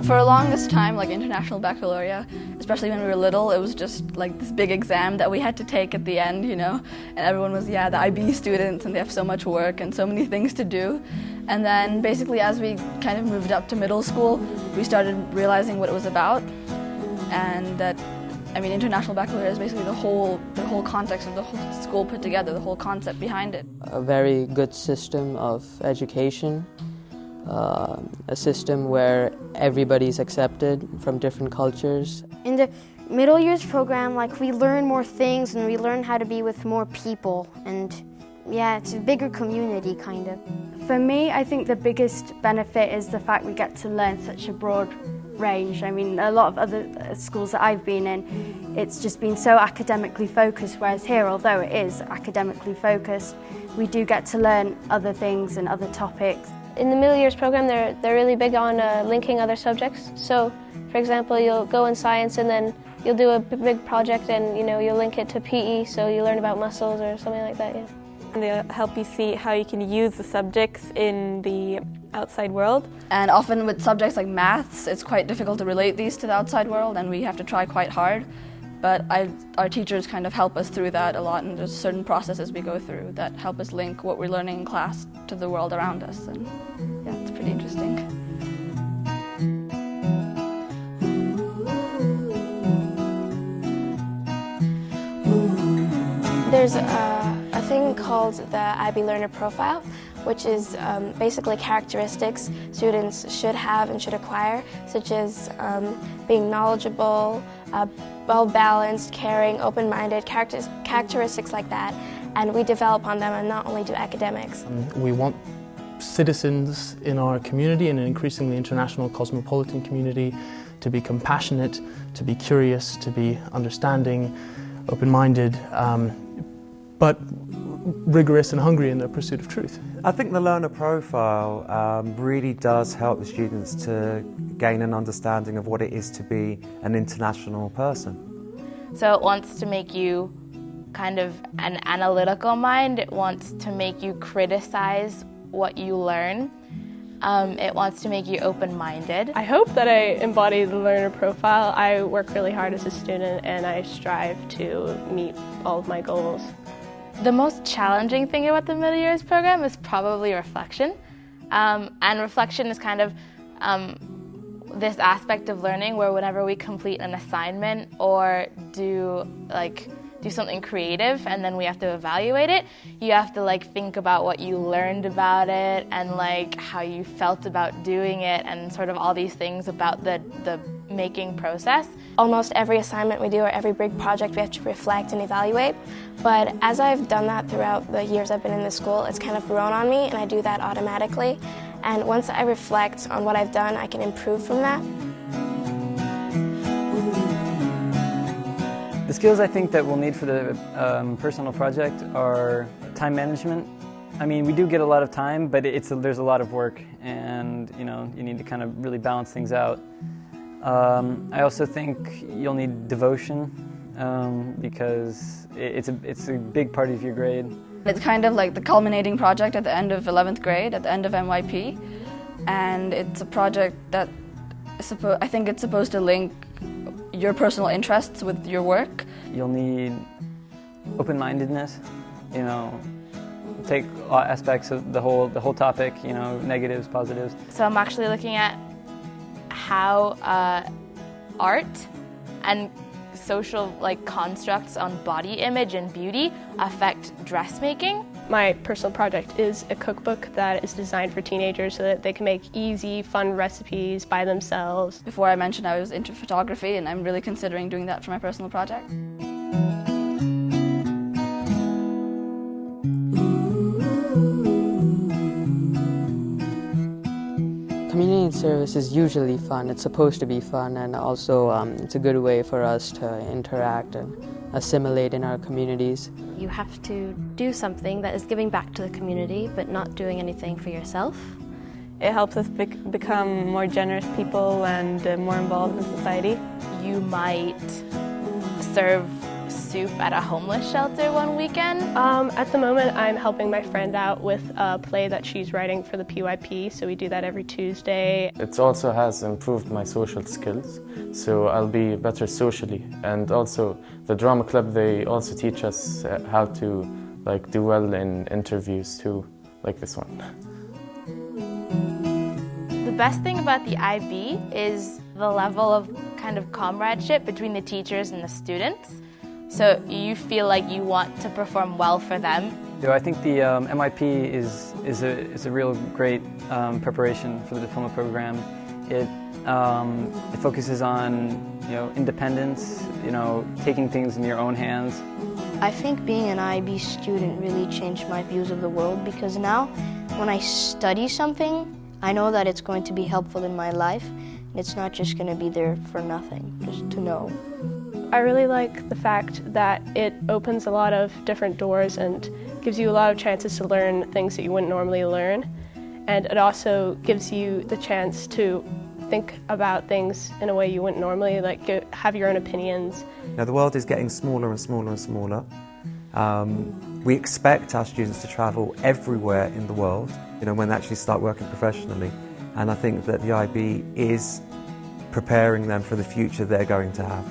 For the longest time, like International Baccalaureate, especially when we were little, it was just like this big exam that we had to take at the end, you know, and everyone was, yeah, the IB students and they have so much work and so many things to do. And then basically as we kind of moved up to middle school, we started realizing what it was about, and that, I mean, International Baccalaureate is basically the whole context of the whole school put together, the whole concept behind it. A very good system of education. A system where everybody's accepted from different cultures. In the middle years program, like, we learn more things and we learn how to be with more people, and yeah, it's a bigger community kind of. For me, I think the biggest benefit is the fact we get to learn such a broad range. I mean, a lot of other schools that I've been in, it's just been so academically focused, whereas here, although it is academically focused, we do get to learn other things and other topics. In the middle years program, they're really big on linking other subjects. So, for example, you'll go in science and then you'll do a big project and, you know, you'll link it to PE, so you learn about muscles or something like that, yeah. And they help you see how you can use the subjects in the outside world. And often with subjects like maths, it's quite difficult to relate these to the outside world, and we have to try quite hard. But our teachers kind of help us through that a lot, and there's certain processes we go through that help us link what we're learning in class to the world around us, and yeah, it's pretty interesting. There's a thing called the IB Learner Profile, which is basically characteristics students should have and should acquire, such as being knowledgeable, well-balanced, caring, open-minded, characteristics like that, and we develop on them and not only do academics. We want citizens in our community, in an increasingly international cosmopolitan community, to be compassionate, to be curious, to be understanding, open-minded, but rigorous and hungry in their pursuit of truth. I think the learner profile really does help the students to gain an understanding of what it is to be an international person. So it wants to make you kind of an analytical mind. It wants to make you criticize what you learn. It wants to make you open-minded. I hope that I embody the learner profile. I work really hard as a student and I strive to meet all of my goals. The most challenging thing about the middle years program is probably reflection. And reflection is kind of this aspect of learning where whenever we complete an assignment or do something creative and then we have to evaluate it, you have to think about what you learned about it and how you felt about doing it and sort of all these things about the making process. Almost every assignment we do or every big project we have to reflect and evaluate, but as I've done that throughout the years I've been in this school, it's kind of grown on me and I do that automatically, and once I reflect on what I've done, I can improve from that. The skills I think that we'll need for the personal project are time management. I mean, we do get a lot of time, but there's a lot of work, and you need to kind of really balance things out. I also think you'll need devotion because it's a big part of your grade. It's kind of like the culminating project at the end of 11th grade, at the end of MYP, and it's a project that I think it's supposed to link your personal interests with your work. You'll need open-mindedness, take all aspects of the whole topic, negatives, positives. So I'm actually looking at how art and social constructs on body image and beauty affect dressmaking. My personal project is a cookbook that is designed for teenagers so that they can make easy, fun recipes by themselves. Before I mentioned I was into photography, and I'm really considering doing that for my personal project. Community service is usually fun. It's supposed to be fun, and also it's a good way for us to interact and assimilate in our communities. You have to do something that is giving back to the community, but not doing anything for yourself. It helps us become more generous people and more involved in society. You might serve soup at a homeless shelter one weekend. At the moment, I'm helping my friend out with a play that she's writing for the PYP, so we do that every Tuesday. It also has improved my social skills, so I'll be better socially. And also, the drama club, they also teach us how to do well in interviews too, like this one. The best thing about the IB is the level of kind of comradeship between the teachers and the students. So you feel like you want to perform well for them. I think the MIP is a real great preparation for the diploma program. It focuses on independence, taking things in your own hands. I think being an IB student really changed my views of the world, because now when I study something, I know that it's going to be helpful in my life, and it's not just going to be there for nothing, just to know. I really like the fact that it opens a lot of different doors and gives you a lot of chances to learn things that you wouldn't normally learn. And it also gives you the chance to think about things in a way you wouldn't normally, have your own opinions. Now the world is getting smaller and smaller and smaller. We expect our students to travel everywhere in the world, when they actually start working professionally. And I think that the IB is preparing them for the future they're going to have.